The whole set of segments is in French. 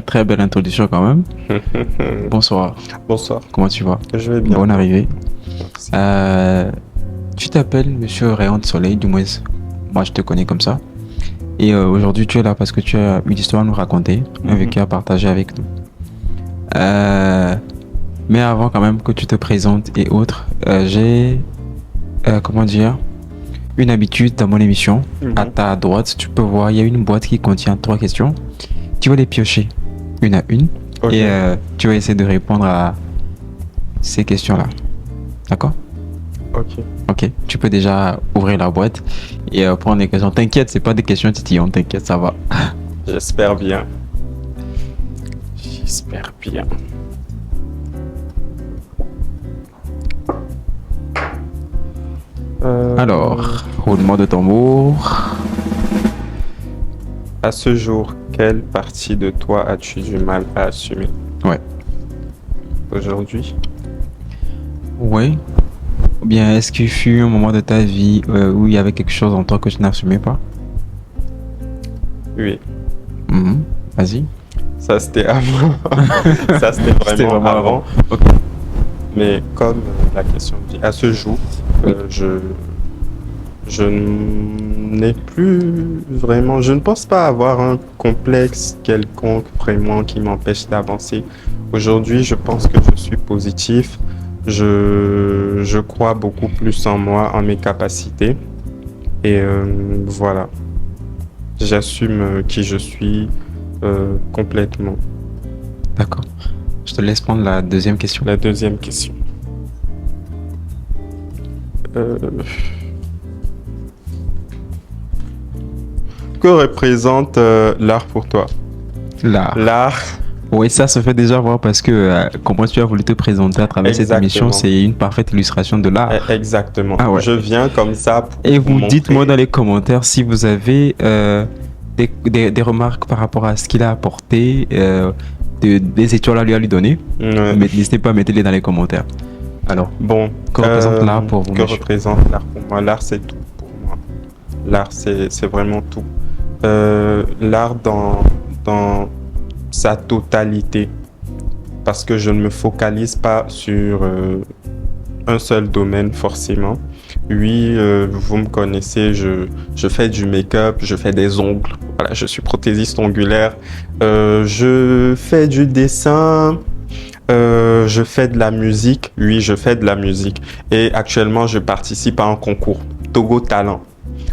Très belle introduction quand même. Bonsoir, Bonsoir, comment tu vas? je vais bien. Bonne arrivée. Merci. Tu t'appelles Monsieur Rayon de Soleil, du moins, moi je te connais comme ça. Et aujourd'hui, tu es là parce que tu as une histoire à nous raconter, un vécu à partager avec nous. Mais avant quand même que tu te présentes et autres, j'ai, comment dire, une habitude dans mon émission. À ta droite, tu peux voir, il y a une boîte qui contient 3 questions. Tu vas les piocher une à une Ok. et tu vas essayer de répondre à ces questions-là. D'accord? Ok. Ok, tu peux déjà ouvrir la boîte et prendre les questions. T'inquiète, c'est pas des questions titillantes, t'inquiète, ça va. J'espère bien. J'espère bien. Alors, roulement de tambour. À ce jour, quelle partie de toi as-tu du mal à assumer? Ouais. Aujourd'hui? Ouais. Ou bien est-ce qu'il fut un moment de ta vie où il y avait quelque chose en toi que tu n'assumais pas? Oui. Mhm. Vas-y. Ça, c'était avant. Ça, c'était vraiment avant. Ok. Mais comme la question dit, à ce jour, je n'ai plus vraiment, je ne pense pas avoir un complexe quelconque vraiment qui m'empêche d'avancer. Aujourd'hui, je pense que je suis positif. Je crois beaucoup plus en moi, en mes capacités. Et voilà, j'assume qui je suis complètement. D'accord. Je te laisse prendre la deuxième question. La deuxième question. Que représente l'art pour toi? L'art. L'art, Oui, ça se fait déjà voir parce que comment tu as voulu te présenter à travers cette émission, exactement. c'est une parfaite illustration de l'art. Exactement. Ah ouais. Je viens comme ça pour Et vous montrer. dites-moi dans les commentaires si vous avez des remarques par rapport à ce qu'il a apporté, des étoiles à lui donner. Ouais. Mais n'hésitez pas à mettre les dans les commentaires. Alors, Bon, que représente l'art pour vous, que monsieur? représente l'art pour moi? L'art, c'est tout pour moi. L'art, c'est vraiment tout. L'art dans sa totalité. Parce que je ne me focalise pas sur un seul domaine forcément. Oui, vous me connaissez, je fais du make-up, je fais des ongles. Voilà, je suis prothésiste ongulaire. Je fais du dessin. Je fais de la musique. Oui, je fais de la musique. Et actuellement, je participe à un concours, Togo Talent.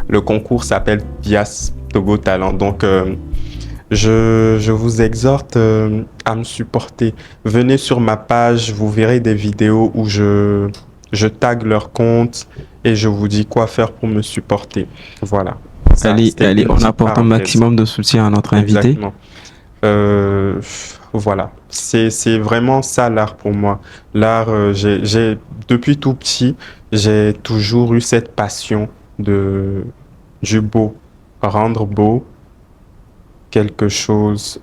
Le concours s'appelle BIAS Togo Talent. Donc, je vous exhorte à me supporter. Venez sur ma page, vous verrez des vidéos où je tag leur compte et je vous dis quoi faire pour me supporter. Voilà. Ça, Allez, c'était une on petite apporte un parenthèse. maximum de soutien à notre invité. Exactement. Voilà. C'est vraiment ça l'art pour moi. L'art, depuis tout petit, j'ai toujours eu cette passion du beau, rendre beau quelque chose,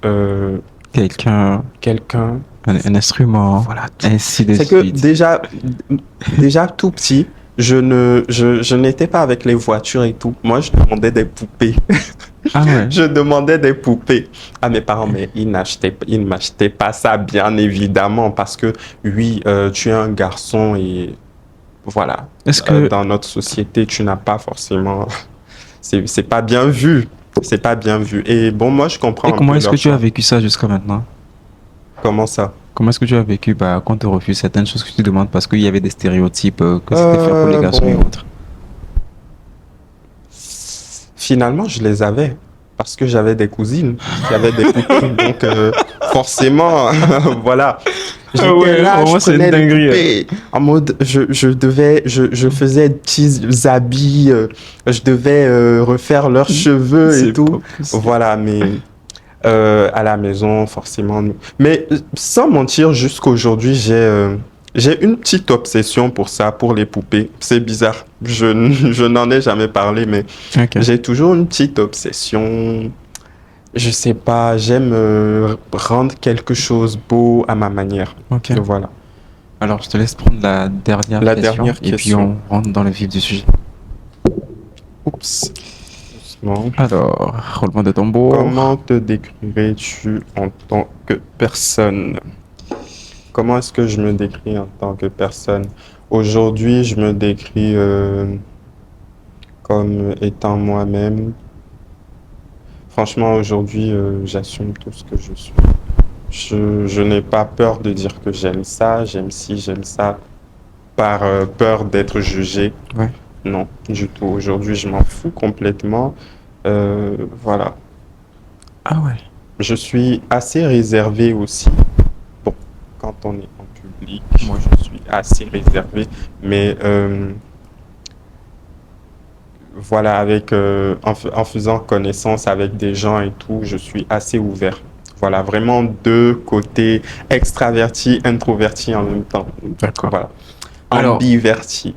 Quelqu'un, quelqu'un. un instrument, Voilà. ainsi de C'est que suite. déjà tout petit, je n'étais pas avec les voitures et tout. Moi, je demandais des poupées. Ah ouais. Je demandais des poupées à mes parents, mais ils ne m'achetaient pas ça, bien évidemment, parce que oui, tu es un garçon et voilà. Est-ce que Dans notre société, tu n'as pas forcément. C'est pas bien vu. C'est pas bien vu. Et bon, moi, je comprends et un comment peu est-ce que leur tu as choix. vécu ça jusqu'à maintenant? Comment ça? Comment est-ce que tu as vécu qu'on te refuse certaines choses que tu demandes parce qu'il y avait des stéréotypes que c'était fait pour les garçons et Bon, autres? finalement, je les avais parce que j'avais des cousines qui avaient des poupées. Donc, forcément, voilà. J'étais ouais, là, vraiment, je c'est une prenais les dinguerie, poupées en mode, je faisais des petits habits, je devais refaire leurs cheveux et C'est tout. pas possible. Voilà, mais à la maison, forcément. Mais sans mentir, jusqu'aujourd'hui, j'ai une petite obsession pour ça, pour les poupées. C'est bizarre. Je n'en ai jamais parlé, mais Ok. j'ai toujours une petite obsession. Je sais pas, j'aime rendre quelque chose beau à ma manière. Ok. Voilà. Alors, je te laisse prendre la dernière La question dernière et puis question. on rentre dans le vif du sujet. Oups. doucement. Alors, roulement de tambour. Comment te décrirais-tu en tant que personne? Comment est-ce que je me décris en tant que personne? Aujourd'hui, je me décris comme étant moi-même. Franchement, aujourd'hui, j'assume tout ce que je suis. Je n'ai pas peur de dire que j'aime ça, j'aime ci, j'aime ça, par peur d'être jugé. Ouais. Non, du tout. Aujourd'hui, je m'en fous complètement. Voilà. Ah ouais. Je suis assez réservé aussi. Bon, quand on est en public, Ouais. je suis assez réservé. Mais voilà, en faisant connaissance avec des gens et tout, je suis assez ouvert. Voilà, vraiment deux côtés extravertis, introvertis en même temps. D'accord. Voilà. Alors- Ambiverti.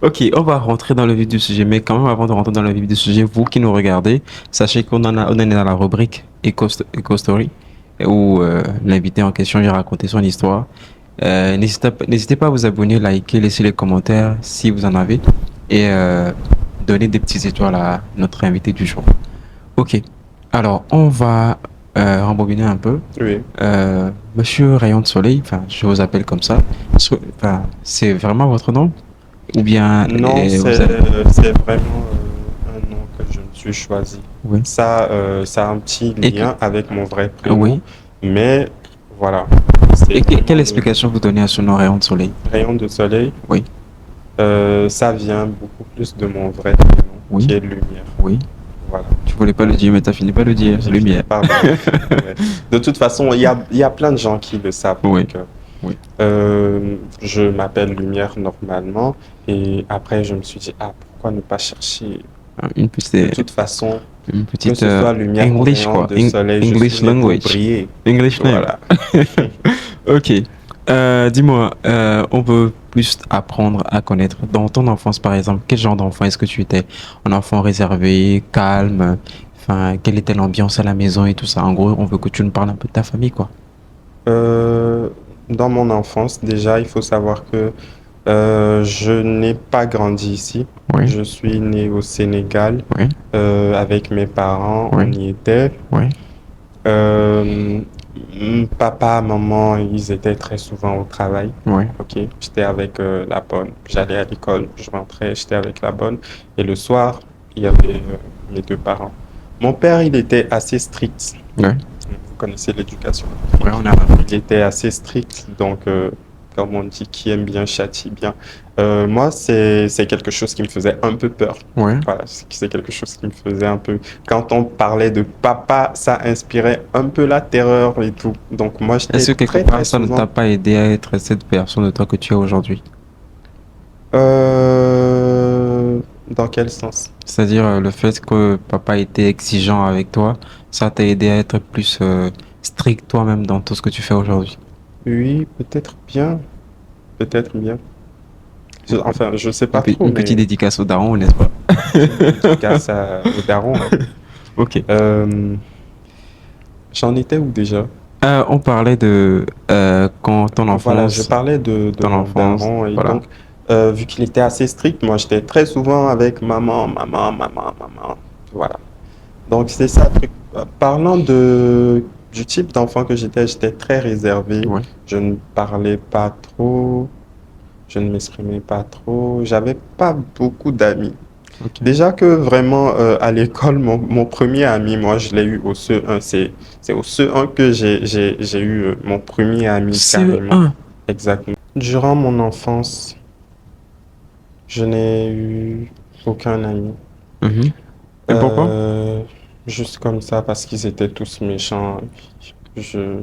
Ok, on va rentrer dans le vif du sujet, mais quand même avant de rentrer dans le vif du sujet, vous qui nous regardez, sachez on en est dans la rubrique Eco Story, où l'invité en question vient raconter son histoire. N'hésitez pas à vous abonner, liker, laisser les commentaires si vous en avez, et donner des petites étoiles à notre invité du jour. Ok, alors on va rembobiner un peu. Oui. Monsieur Rayon de Soleil, enfin je vous appelle comme ça, enfin, c'est vraiment votre nom? Ou bien Non, vous c'est avez- vraiment un nom que je me suis choisi. Oui. Ça a un petit Et lien avec mon vrai prénom, Oui. mais voilà. C'est Et vraiment quelle le explication vous donnez à ce nom Rayon de Soleil? rayon de soleil. Oui. Ça vient beaucoup plus de mon vrai prénom, Oui. qui est Lumière. Oui. Voilà. Tu voulais pas le dire, mais t'as fini par le dire. J'ai Lumière. fini par le dire, ouais. De toute façon, il y a plein de gens qui le savent. Oui. Donc, Oui. je m'appelle Lumière normalement, et après je me suis dit, ah, pourquoi ne pas chercher? Une De petite, toute façon, une que petite ce soit lumière ou English rayon quoi. de soleil, je English suis né pour language. briller. English name. Voilà. Ok. Dis-moi, on veut plus apprendre à connaître. Dans ton enfance, par exemple, quel genre d'enfant est-ce que tu étais? Un enfant réservé, calme, enfin, quelle était l'ambiance à la maison et tout ça. En gros, on veut que tu nous parles un peu de ta famille, quoi. Dans mon enfance, déjà, il faut savoir que je n'ai pas grandi ici. Oui. Je suis né au Sénégal Oui. avec mes parents. Oui. On y était. Oui. Papa, maman, ils étaient très souvent au travail. Oui. Ok, j'étais avec la bonne. J'allais à l'école, je rentrais, j'étais avec la bonne. Et le soir, il y avait mes deux parents. Mon père, il était assez strict. Oui. Vous connaissez l'éducation. Ouais, on a. Il était assez strict, donc comme on dit, qui aime bien châtie bien. Moi, c'est quelque chose qui me faisait un peu peur. Ouais. Voilà, c'est quelque chose qui me faisait un peu. Quand on parlait de papa, ça inspirait un peu la terreur et tout. Donc moi, j'étais Est-ce que très quelque part très ça ne souvent. t'a pas aidé à être cette personne de toi que tu es aujourd'hui? Dans quel sens? C'est-à-dire le fait que papa était exigeant avec toi, ça t'a aidé à être plus strict toi-même dans tout ce que tu fais aujourd'hui. Oui, peut-être bien, peut-être bien. Enfin, je sais pas trop, Une mais petite dédicace au daron, n'est-ce pas? dédicace au daron. Hein. Ok. J'en étais où déjà? On parlait de quand ton enfance. Voilà, je parlais de ton mon enfance, daron et voilà. donc, vu qu'il était assez strict, moi j'étais très souvent avec maman, maman, maman, maman. Voilà. Donc c'est ça le truc. Parlant du type d'enfant que j'étais très réservé. Ouais. Je ne parlais pas trop, je ne m'exprimais pas trop, j'avais pas beaucoup d'amis. Ok. Déjà que vraiment à l'école, mon premier ami, moi je l'ai eu au CE1, c'est au CE1 que j'ai eu mon premier ami carrément. CE1. Exactement. Durant mon enfance, je n'ai eu aucun ami. Mhm. Et pourquoi? Juste comme ça, parce qu'ils étaient tous méchants. J'ai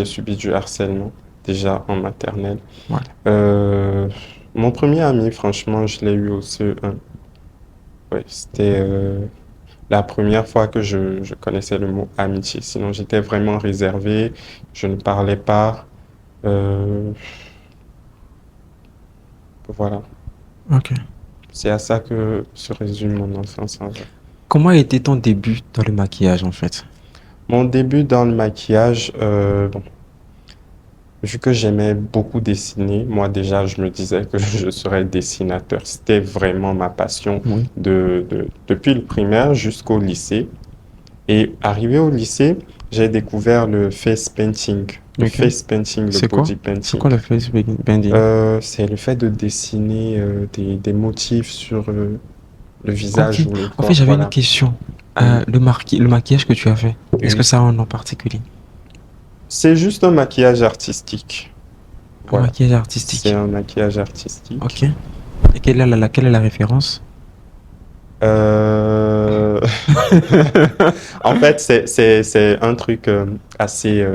subi du harcèlement déjà en maternelle. Ouais. Mon premier ami, franchement, je l'ai eu au CE1. Ouais, c'était la première fois que je connaissais le mot amitié. Sinon, j'étais vraiment réservé, je ne parlais pas. Euh, voilà. Ok. C'est à ça que se résume mon enfance en vrai. Comment a été ton début dans le maquillage en fait? Mon début dans le maquillage, bon, vu que j'aimais beaucoup dessiner, moi déjà, je me disais que je serais dessinateur. C'était vraiment ma passion Oui. depuis le primaire jusqu'au lycée. Et arrivé au lycée, j'ai découvert le face painting. Le Ok. face painting, le C'est quoi? body C'est painting. quoi le face bending? C'est le fait de dessiner des motifs sur le Ok. visage ou le En fait, corps. j'avais une Voilà. question. Oui, Le maquillage que tu as fait, est-ce que oui. ça a un nom particulier? C'est juste un maquillage artistique. Un Voilà. maquillage C'est artistique. un maquillage artistique. Ok. Et quelle est la référence? Euh, En fait, c'est un truc assez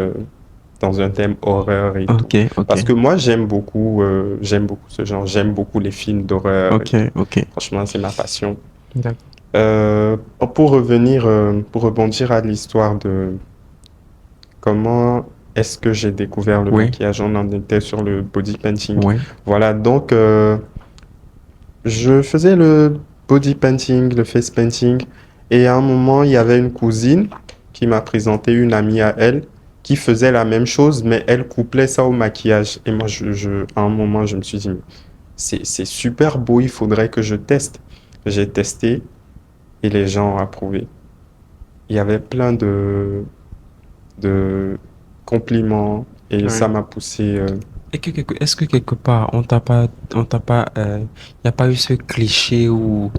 dans un thème horreur et tout. Ok, ok, Parce que moi, j'aime beaucoup ce genre. J'aime beaucoup les films d'horreur et ok, tout. ok. Franchement, c'est ma passion. D'accord. Pour rebondir à l'histoire de comment est-ce que j'ai découvert le Oui, maquillage, on en était sur le body painting. oui. Voilà, donc je faisais le body painting, le face painting, et à un moment, il y avait une cousine qui m'a présenté une amie à elle qui faisait la même chose, mais elle couplait ça au maquillage. Et moi, à un moment, je me suis dit, mais c'est super beau, il faudrait que je teste. J'ai testé et les gens ont approuvé. Il y avait plein de compliments et Oui. ça m'a poussé. Est-ce que quelque part, y a pas eu ce cliché où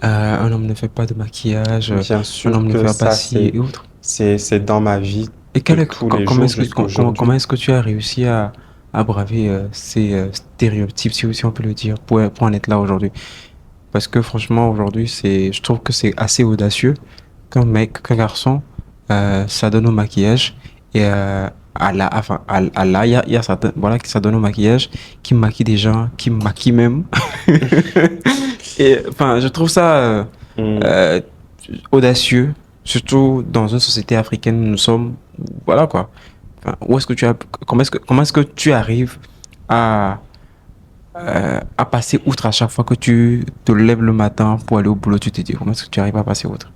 un homme ne fait pas de maquillage, Bien un sûr homme ne que fait pas ça, ci et autres? c'est dans ma vie Et de tous les jours jusqu'à comment aujourd'hui. est-ce que tu as réussi à braver ces stéréotypes, si on peut le dire, pour en être là aujourd'hui? Parce que franchement, aujourd'hui, je trouve que c'est assez audacieux qu'un garçon s'adonne au maquillage et il y a certains, voilà, qui s'adonnent au maquillage, qui maquillent des gens, qui maquillent même. Et enfin, je trouve ça Hmm. euh, audacieux, surtout dans une société africaine où nous sommes, voilà quoi. Enfin, où est-ce que comment est-ce que tu arrives à à passer outre à chaque fois que tu te lèves le matin pour aller au boulot, tu te dis comment est-ce que tu arrives à passer outre?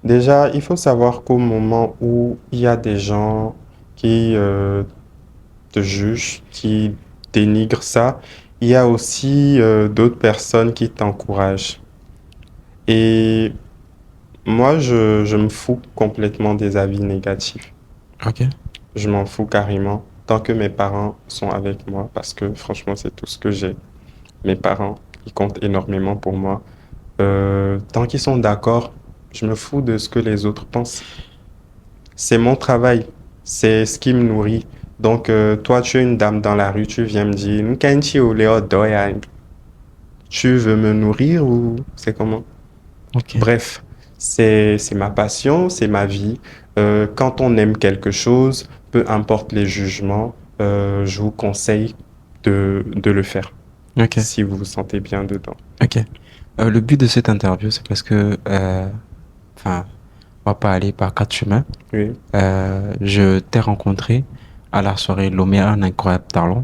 Déjà, il faut savoir qu'au moment où il y a des gens qui te jugent, qui dénigrent ça, il y a aussi d'autres personnes qui t'encouragent. Et moi, je me fous complètement des avis négatifs. Ok, Je m'en fous carrément, tant que mes parents sont avec moi, parce que franchement, c'est tout ce que j'ai. Mes parents, ils comptent énormément pour moi. Tant qu'ils sont d'accord, je me fous de ce que les autres pensent. C'est mon travail, c'est ce qui me nourrit. Donc, toi, tu es une dame dans la rue, tu viens me dire, Nkanchi ou Léo Doya, tu veux me nourrir ou c'est comment? ok, Bref, c'est ma passion, c'est ma vie. Quand on aime quelque chose, peu importe les jugements, je vous conseille de le faire ok, si vous vous sentez bien dedans. ok. Le but de cette interview, c'est parce que, enfin, on va pas aller par quatre chemins. Oui. Je t'ai rencontré à la soirée Lomé un incroyable talent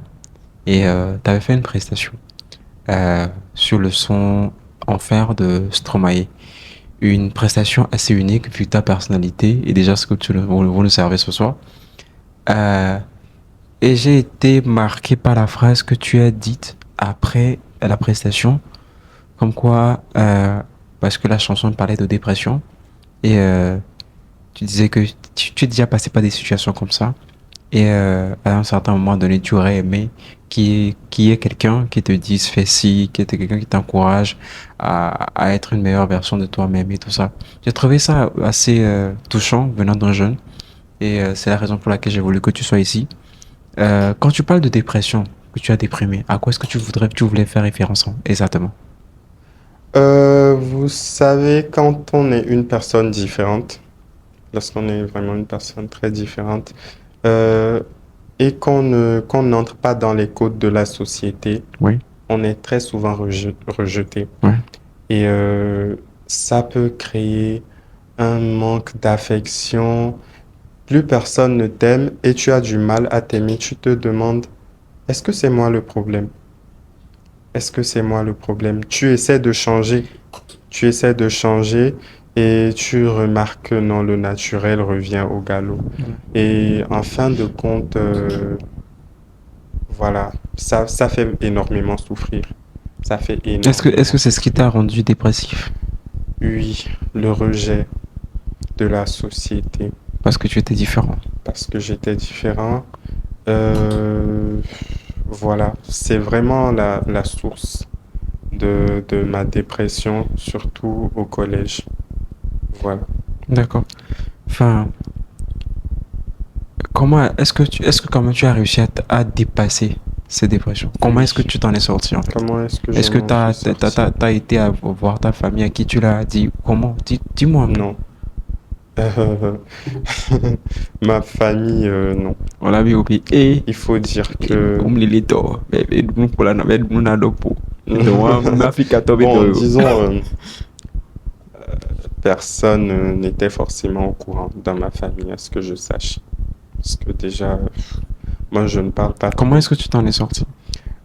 et tu avais fait une prestation sur le son Enfer de Stromae. Une prestation assez unique vu ta personnalité et déjà ce que vous nous servez ce soir. Euh, et j'ai été marqué par la phrase que tu as dite après la prestation, comme quoi, parce que la chanson parlait de dépression et tu disais que tu es déjà passé par des situations comme ça et à un certain moment donné, tu aurais aimé qu'il y ait quelqu'un qui te dise fais ci, qui ait quelqu'un qui t'encourage à être une meilleure version de toi-même et tout ça. J'ai trouvé ça assez touchant venant d'un jeune et c'est la raison pour laquelle j'ai voulu que tu sois ici. Quand tu parles de dépression, que tu as déprimé, à quoi est-ce que tu voulais faire référence exactement? Vous savez, quand on est une personne différente, lorsqu'on est vraiment une personne très différente, euh, et qu'on n'entre pas dans les codes de la société, Oui, on est très souvent rejeté. oui, Et ça peut créer un manque d'affection. Plus personne ne t'aime et tu as du mal à t'aimer. Tu te demandes, est-ce que c'est moi le problème? Est-ce que c'est moi le problème? Tu essaies de changer. Tu essaies de changer et tu remarques que non, le naturel revient au galop. Et en fin de compte, voilà, ça fait énormément souffrir. Ça fait Est-ce que énormément. c'est ce qui t'a rendu dépressif? Oui, le rejet de la société Parce que tu étais différent. parce que j'étais différent. Euh, voilà, c'est vraiment la source de ma dépression, surtout au collège. Voilà. D'accord. Enfin, comment est-ce que quand même tu as réussi à dépasser ces dépressions? Comment Oui. est-ce que tu t'en es sorti en fait? Comment est-ce que je Est-ce que m'en suis sorti? t'as été à voir ta famille à qui tu l'as dit? Comment? Dis-moi un peu. Non. Euh, Ma famille, non. On l'a vu au pays. Et Il faut dire que... comme les tort, mais nous pour la navette, nous n'avons pas. Donc, ma fille a tombé Bon, de. disons, personne n'était forcément au courant dans ma famille, à ce que je sache. Parce que déjà, moi, je ne parle pas Comment trop. est-ce que tu t'en es sorti?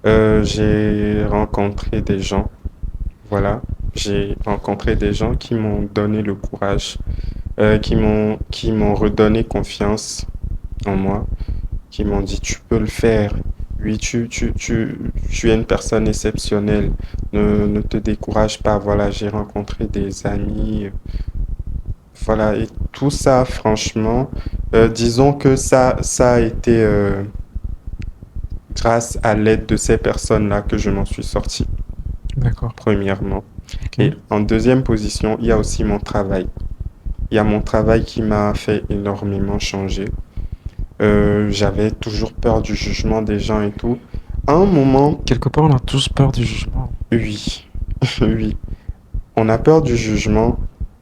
J'ai rencontré des gens, voilà. J'ai rencontré des gens qui m'ont donné le courage, qui m'ont redonné confiance en moi, qui m'ont dit, tu peux le faire. Oui, tu es une personne exceptionnelle. Ne te décourage pas. Voilà, j'ai rencontré des amis. Voilà, et tout ça, franchement, disons que ça a été grâce à l'aide de ces personnes-là que je m'en suis sorti, D'accord. premièrement. Ok. Et en deuxième position, il y a aussi mon travail. Il y a mon travail qui m'a fait énormément changer. J'avais toujours peur du jugement des gens et tout. À un moment, Quelque part, on a tous peur du jugement. oui, oui, on a peur du jugement,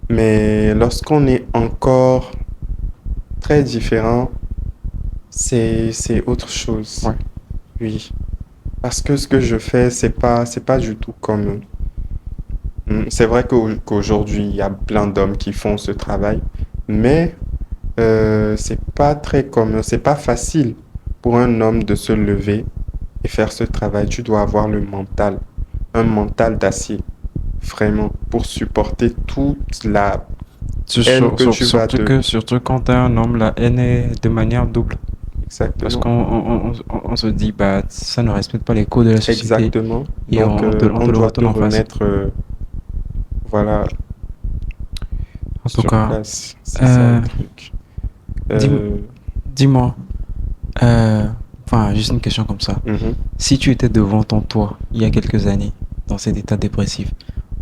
mais lorsqu'on est encore très différent, c'est autre chose. Ouais. Oui. Parce que ce que je fais, c'est pas du tout comme eux. C'est vrai qu'aujourd'hui, il y a plein d'hommes qui font ce travail, mais c'est pas très commun, c'est pas facile pour un homme de se lever et faire ce travail. Tu dois avoir le mental, un mental d'acier, vraiment, pour supporter toute la haine que tu vas te... Surtout quand t'es un homme, la haine est de manière double. Parce Exactement. qu'on se dit, bah, ça ne respecte pas les codes de la société. Exactement. Et Donc, on on te le doit te retourne en face. remettre, voilà, En tout sur cas, place. C'est ça euh, le truc. dis- Euh, dis-moi, enfin, juste une question comme ça. mhm. Si tu étais devant ton toi, il y a quelques années, dans cet état dépressif,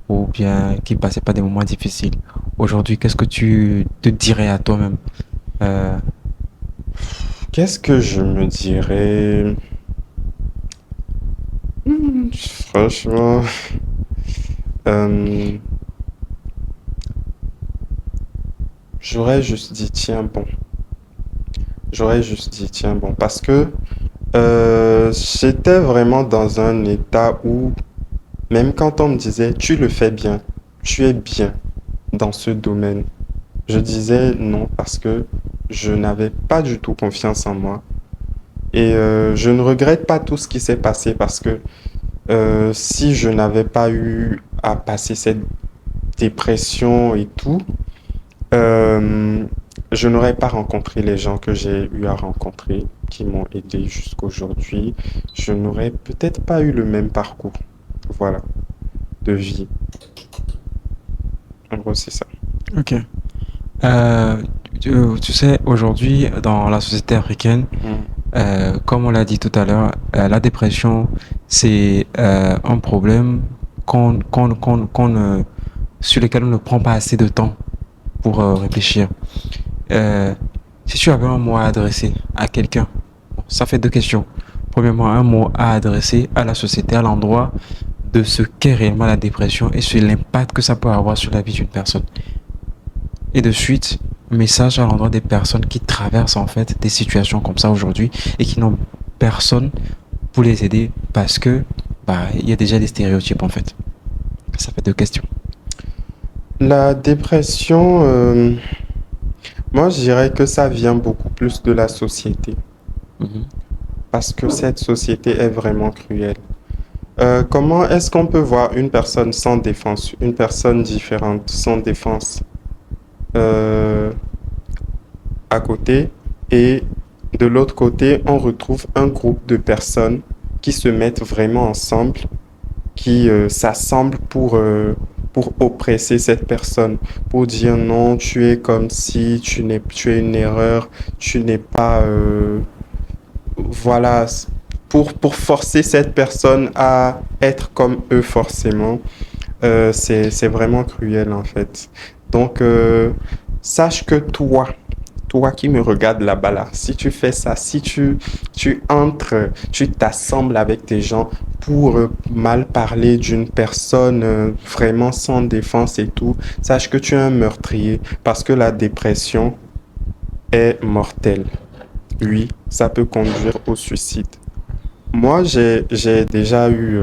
ou bien qui passait pas des moments difficiles, aujourd'hui, qu'est-ce que tu te dirais à toi-même? Euh, Qu'est-ce que je me dirais? Franchement, euh, j'aurais juste dit, tiens bon. J'aurais juste dit, tiens bon. Parce que j'étais vraiment dans un état où, même quand on me disait, tu le fais bien, tu es bien dans ce domaine, je disais non parce que je n'avais pas du tout confiance en moi. Et je ne regrette pas tout ce qui s'est passé parce que si je n'avais pas eu à passer cette dépression et tout, euh, je n'aurais pas rencontré les gens que j'ai eu à rencontrer, qui m'ont aidé jusqu'aujourd'hui. Je n'aurais peut-être pas eu le même parcours, voilà, de vie. En gros, c'est ça. ok. Euh, tu sais, aujourd'hui, dans la société africaine, comme on l'a dit tout à l'heure, la dépression, c'est un problème sur lequel on ne prend pas assez de temps pour réfléchir. Euh, Si tu avais un mot à adresser à quelqu'un, bon, ça fait deux questions. Premièrement, un mot à adresser à la société, à l'endroit de ce qu'est réellement la dépression et sur l'impact que ça peut avoir sur la vie d'une personne. Et de suite, message à l'endroit des personnes qui traversent en fait des situations comme ça aujourd'hui et qui n'ont personne pour les aider parce que bah il y a déjà des stéréotypes en fait. Ça fait deux questions. La dépression, moi, je dirais que ça vient beaucoup plus de la société, Mhm. parce que cette société est vraiment cruelle. Comment est-ce qu'on peut voir une personne sans défense, une personne différente, sans défense, euh, à côté, et de l'autre côté, on retrouve un groupe de personnes qui se mettent vraiment ensemble, qui s'assemblent pour oppresser cette personne, pour dire non, tu es comme si, tu es une erreur, tu n'es pas... voilà, pour forcer cette personne à être comme eux forcément. C'est vraiment cruel en fait. Donc, sache que toi qui me regardes là-bas, là, si tu fais ça, si tu entres, tu t'assembles avec tes gens pour mal parler d'une personne vraiment sans défense et tout, sache que tu es un meurtrier parce que la dépression est mortelle. Oui, ça peut conduire au suicide. Moi, j'ai déjà eu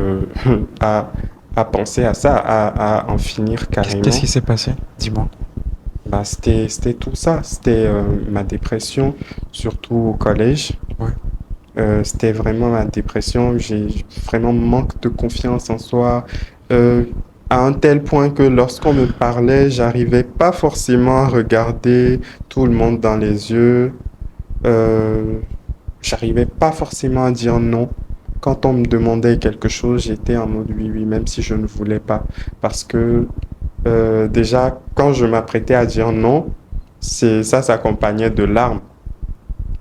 à penser à ça, à en finir Qu'est-ce carrément. qui s'est passé? Dis-moi. Bah, c'était tout ça. C'était ma dépression, surtout au collège. Ouais. C'était vraiment ma dépression. J'ai vraiment manque de confiance en soi. euh, à un tel point que lorsqu'on me parlait, j'arrivais pas forcément à regarder tout le monde dans les yeux. Euh, J'arrivais pas forcément à dire non. Quand on me demandait quelque chose, j'étais en mode oui, oui, même si je ne voulais pas. Parce que déjà, quand je m'apprêtais à dire non, ça s'accompagnait de larmes.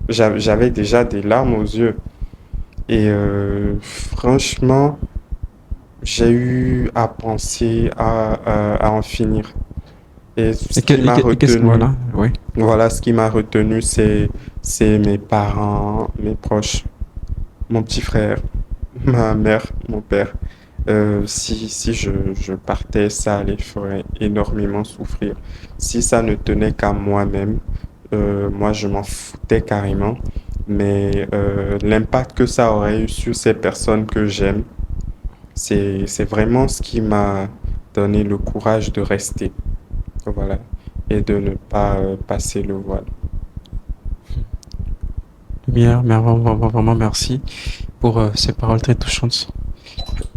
J'avais déjà des larmes aux yeux. Et franchement, j'ai eu à penser à en finir. Et ce qui m'a retenu, Voilà, oui. voilà, ce qui m'a retenu, c'est mes parents, mes proches, mon petit frère, ma mère, mon père. Si je partais, ça allait ferait énormément souffrir. Si ça ne tenait qu'à moi-même, moi je m'en foutais carrément. Mais l'impact que ça aurait eu sur ces personnes que j'aime, c'est vraiment ce qui m'a donné le courage de rester. Voilà. Et de ne pas passer le voile. Lumière, mais vraiment merci pour ces paroles très touchantes.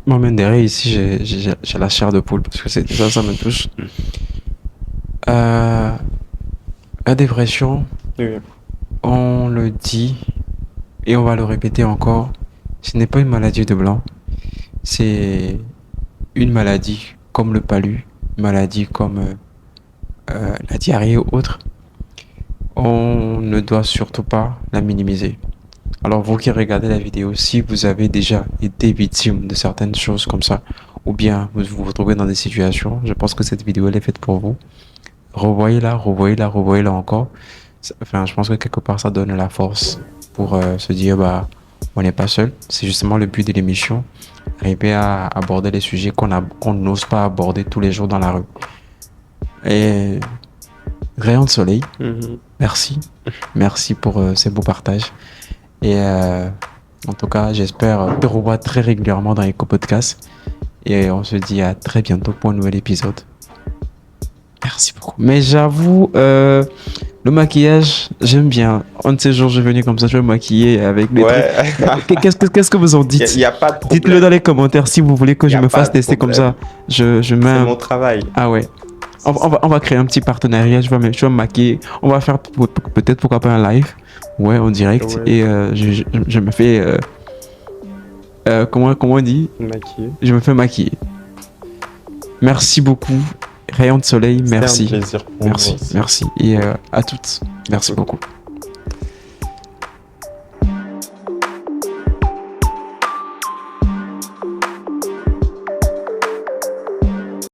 Moi-même derrière ici, j'ai la chair de poule parce que ça me touche. La dépression, Oui. on le dit et on va le répéter encore, ce n'est pas une maladie de blanc, c'est une maladie comme le palu, une maladie comme la diarrhée ou autre. On ne doit surtout pas la minimiser. Alors vous qui regardez la vidéo, si vous avez déjà été victime de certaines choses comme ça, ou bien vous vous retrouvez dans des situations, je pense que cette vidéo elle est faite pour vous. Revoyez-la encore. Enfin, je pense que quelque part ça donne la force pour se dire bah on n'est pas seul. C'est justement le but de l'émission, arriver à aborder les sujets qu'on n'ose pas aborder tous les jours dans la rue. Et Rayon de soleil, merci pour ces beaux partages. Et en tout cas, j'espère te revoir très régulièrement dans Eco Podcast. Et on se dit à très bientôt pour un nouvel épisode. Merci beaucoup. Mais j'avoue, le maquillage, j'aime bien. Un de ces jours, je vais venir comme ça, je vais me maquiller avec des trucs. Qu'est-ce que vous en dites? Y a pas de problème. Dites-le dans les commentaires si vous voulez que je Y a me pas fasse de tester comme ça. problème. Je mets C'est mon travail. Ah ouais. On va créer un petit partenariat. Je vais me maquiller. On va faire peut-être pourquoi pas un live. Ouais, en direct. Ouais. Et je me fais. Comment on dit? Maquillé. Je me fais maquiller. Merci beaucoup. Rayon de soleil, merci. C'était un plaisir pour moi aussi. Merci. Et à toutes. Merci beaucoup.